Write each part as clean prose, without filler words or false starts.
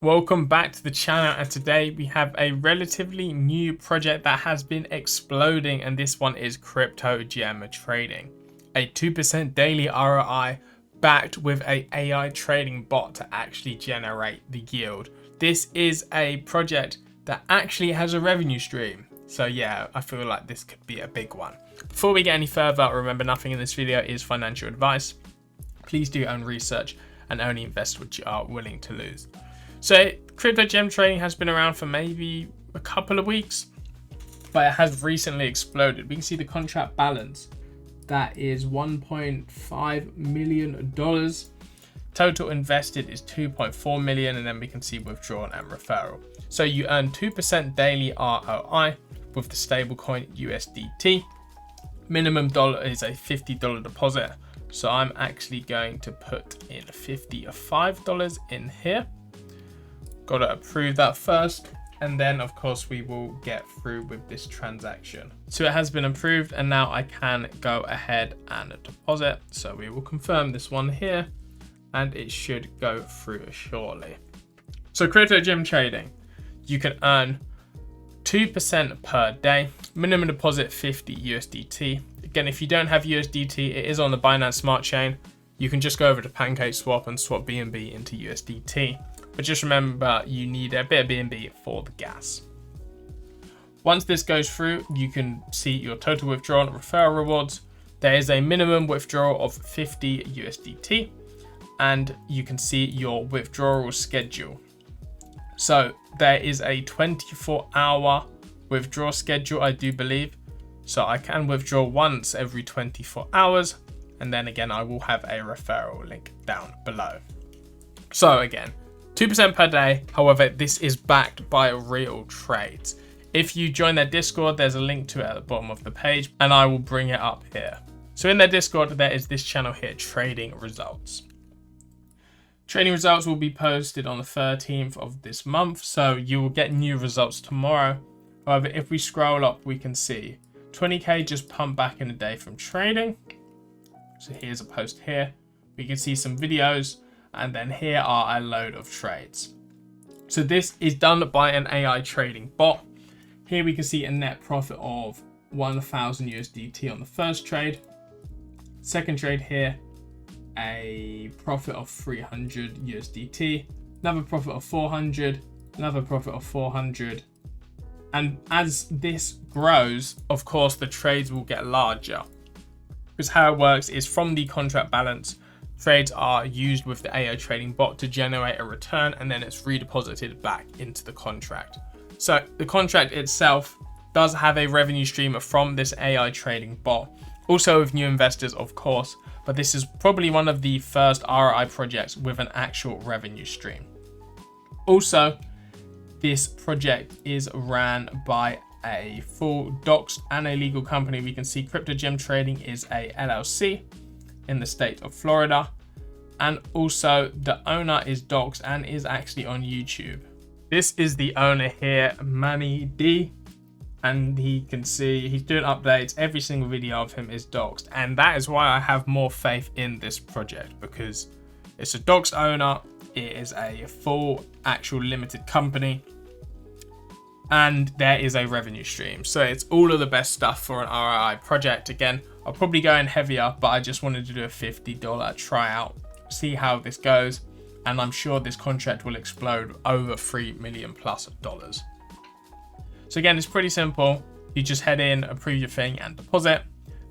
Welcome back to the channel, and today we have a relatively new project that has been exploding, and this one is crypto gem trading. A 2% daily ROI backed with a AI trading bot to actually generate the yield. This is a project that actually has a revenue stream. So yeah, I feel like this could be a big one. Before we get any further, remember nothing in this video is financial advice. Please do own research and only invest what you are willing to lose. So crypto gem trading has been around for maybe a couple of weeks, but it has recently exploded. We can see the contract balance. That is $1.5 million. Total invested is 2.4 million, and then we can see withdrawn and referral. So you earn 2% daily ROI with the stablecoin USDT. Minimum dollar is a $50 deposit. So I'm actually going to put in $55 in here. Got to approve that first, and then of course we will get through with this transaction. So it has been approved, and now I can go ahead and deposit. So we will confirm this one here, and it should go through shortly. So crypto gem trading, you can earn 2% per day, minimum deposit 50 USDT. Again, if you don't have USDT, it is on the Binance Smart Chain. You can just go over to PancakeSwap and swap BNB into USDT. But just remember, you need a bit of BNB for the gas. Once this goes through, you can see your total withdrawal and referral rewards. There is a minimum withdrawal of 50 USDT, and you can see your withdrawal schedule. So there is a 24-hour withdrawal schedule, I do believe. So I can withdraw once every 24 hours. And then again, I will have a referral link down below. So again, 2% per day. However, this is backed by real trades. If you join their Discord, there's a link to it at the bottom of the page, and I will bring it up here. So in their Discord, there is this channel here, Trading Results. Trading results will be posted on the 13th of this month, so you will get new results tomorrow. However, if we scroll up, we can see 20k just pumped back in a day from trading. So here's a post here. We can see some videos, and then here are a load of trades. So this is done by an AI trading bot. Here we can see a net profit of 1,000 USDT on the first trade. Second trade here, a profit of 300 USDT, another profit of 400, another profit of 400. And as this grows, of course, the trades will get larger. Because how it works is from the contract balance, trades are used with the AI trading bot to generate a return, and then it's redeposited back into the contract. So the contract itself does have a revenue stream from this AI trading bot. Also with new investors, of course, but this is probably one of the first ROI projects with an actual revenue stream. Also, this project is ran by a full doxed and a legal company. We can see Crypto Gem Trading is a LLC in the state of Florida, and also the owner is doxed and is actually on YouTube. This is the owner here, Manny D, and he can see he's doing updates. Every single video of him is doxed, and that is why I have more faith in this project, because it's a doxed owner, it is a full actual limited company, and there is a revenue stream. So it's all of the best stuff for an ROI project. Again, I'll probably go in heavier, but I just wanted to do a $50 tryout, see how this goes, and I'm sure this contract will explode over $3 million plus. So again, it's pretty simple. You just head in, approve your thing and deposit,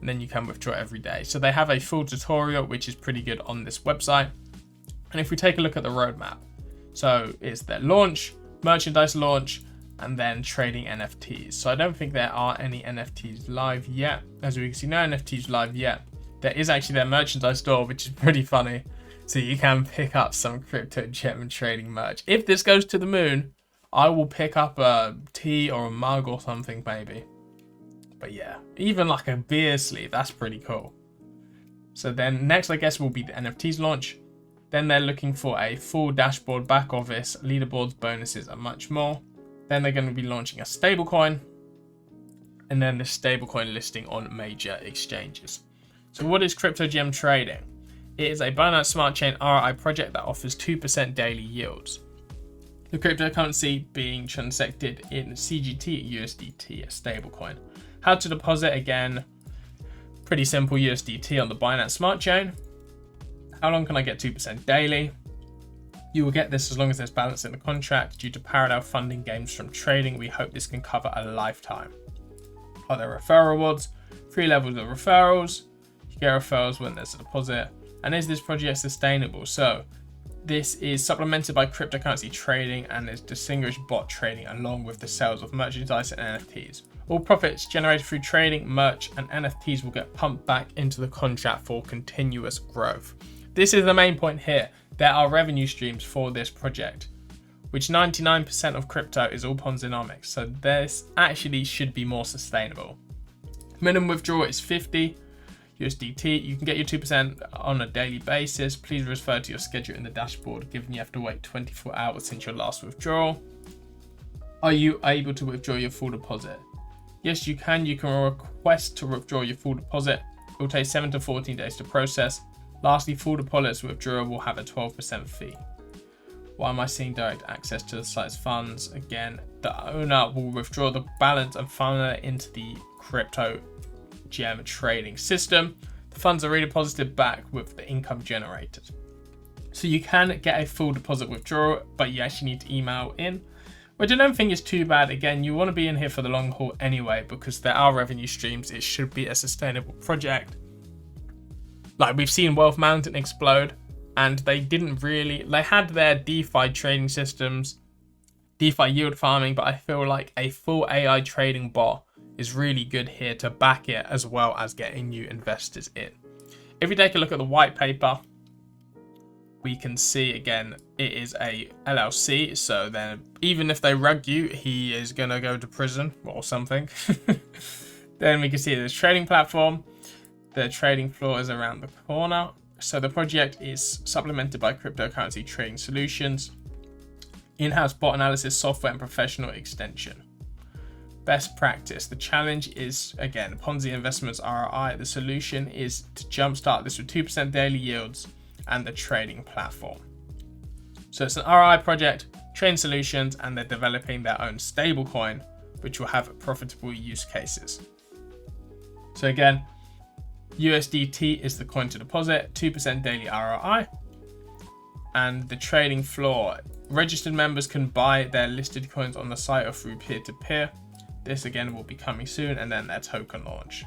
and then you can withdraw every day. So they have a full tutorial, which is pretty good on this website. And if we take a look at the roadmap, so it's their launch, merchandise launch, and then trading NFTs. So I don't think there are any NFTs live yet. As we can see, no NFTs live yet. There is actually their merchandise store, which is pretty funny. So you can pick up some crypto gem trading merch. If this goes to the moon, I will pick up a tea or a mug or something maybe. But yeah, even like a beer sleeve, that's pretty cool. So then next, I guess, will be the NFTs launch. Then they're looking for a full dashboard, back office, leaderboards, bonuses, and much more. Then they're going to be launching a stablecoin, and then the stablecoin listing on major exchanges. So what is crypto gem trading? It is a Binance Smart Chain ROI project that offers 2% daily yields. The cryptocurrency being transacted in CGT USDT, a stablecoin. How to deposit? Again, pretty simple. USDT on the Binance Smart Chain. How long can I get 2% daily? You will get this as long as there's balance in the contract. Due to parallel funding gains from trading, we hope this can cover a lifetime. Are there referral rewards? 3 levels of referrals. You get referrals when there's a deposit. And is this project sustainable? So this is supplemented by cryptocurrency trading and is distinguished bot trading along with the sales of merchandise and NFTs. All profits generated through trading, merch and NFTs will get pumped back into the contract for continuous growth. This is the main point here. There are revenue streams for this project, which 99% of crypto is all Ponzinomics. So this actually should be more sustainable. Minimum withdrawal is 50 USDT. You can get your 2% on a daily basis. Please refer to your schedule in the dashboard, given you have to wait 24 hours since your last withdrawal. Are you able to withdraw your full deposit? Yes, you can. You can request to withdraw your full deposit. It will take 7 to 14 days to process. Lastly, full deposit withdrawal will have a 12% fee. Why am I seeing direct access to the site's funds? Again, the owner will withdraw the balance and funnel it into the crypto gem trading system. The funds are redeposited back with the income generated. So you can get a full deposit withdrawal, but you actually need to email in, which I don't think is too bad. Again, you want to be in here for the long haul anyway, because there are revenue streams. It should be a sustainable project. Like we've seen Wealth Mountain explode, and they had their DeFi trading systems, DeFi yield farming, but I feel like a full AI trading bot is really good here to back it, as well as getting new investors in. If we take a look at the white paper, we can see again, it is a LLC. So then even if they rug you, he is going to go to prison or something. Then we can see this trading platform. The trading floor is around the corner. So the project is supplemented by cryptocurrency trading solutions, in-house bot analysis software and professional extension. Best practice. The challenge is, again, Ponzi investments ROI. The solution is to jumpstart this with 2% daily yields and the trading platform. So it's an ROI project, trading solutions, and they're developing their own stablecoin, which will have profitable use cases. So again, USDT is the coin to deposit, 2% daily ROI. And the trading floor. Registered members can buy their listed coins on the site or through peer-to-peer. This again will be coming soon, and then their token launch.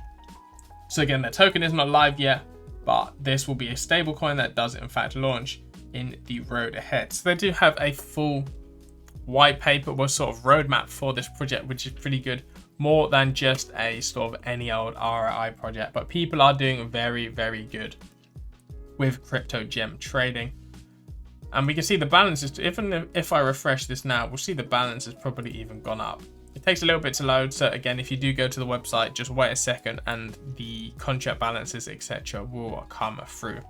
So again, their token is not live yet, but this will be a stable coin that does in fact launch in the road ahead. So they do have a full white paper or sort of roadmap for this project, which is pretty good. More than just a sort of any old ROI project, but people are doing very, very good with crypto gem trading. And we can see the balance is, even if I refresh this now, we'll see the balance has probably even gone up. It takes a little bit to load. So again, if you do go to the website, just wait a second and the contract balances, etc. will come through.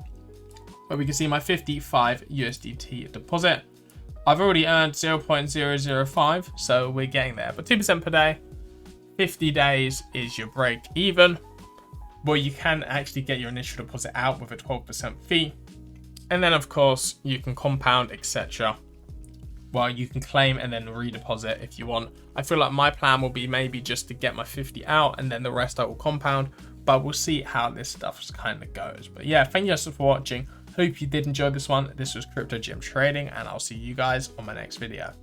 But we can see my 55 USDT deposit. I've already earned 0.005, so we're getting there. But 2% per day, 50 days is your break even. Well, you can actually get your initial deposit out with a 12% fee. And then of course you can compound, etc. Well, you can claim and then redeposit if you want. I feel like my plan will be maybe just to get my 50 out and then the rest I will compound, but we'll see how this stuff kind of goes. But yeah, thank you guys for watching. Hope you did enjoy this one. This was Crypto Gem Trading, and I'll see you guys on my next video.